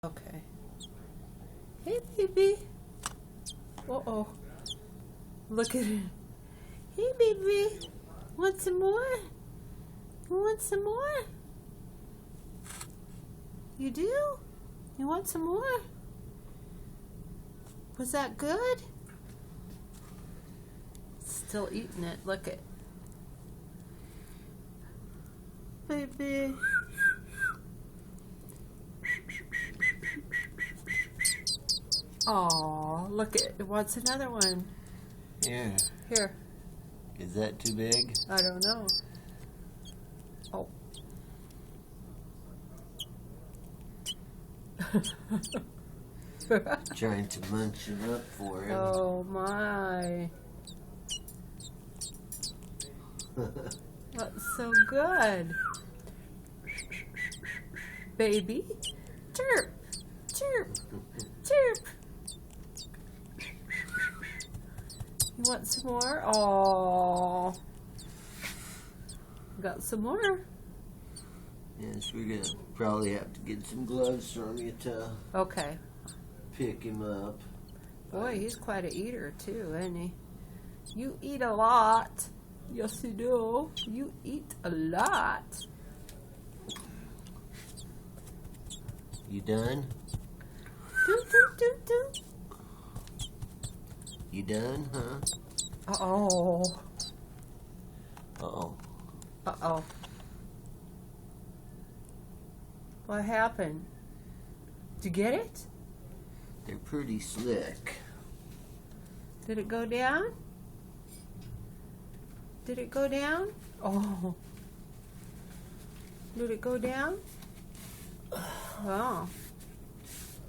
Okay. Hey, baby. Uh-oh. Look at it. Hey, baby. Want some more? You want some more? You do? You want some more? Was that good? Still eating it. Look it. Baby. Aw, look it. It wants another one. Yeah. Here. Is that too big? I don't know. Oh. Trying to munch it up for him. Oh my. That's so good. Baby. Chirp. Chirp. Chirp. You want some more? Oh. Got some more. Yes, we're gonna probably have to get some gloves from you to Okay. pick him up. Boy, he's quite a eater too, isn't he? You eat a lot. Yes, you do. You eat a lot. You done? Do, do, do, do. You done, huh? Uh-oh. Uh-oh. Uh-oh. What happened? Did you get it? They're pretty slick. Did it go down? Did it go down? Oh. Did it go down? Oh.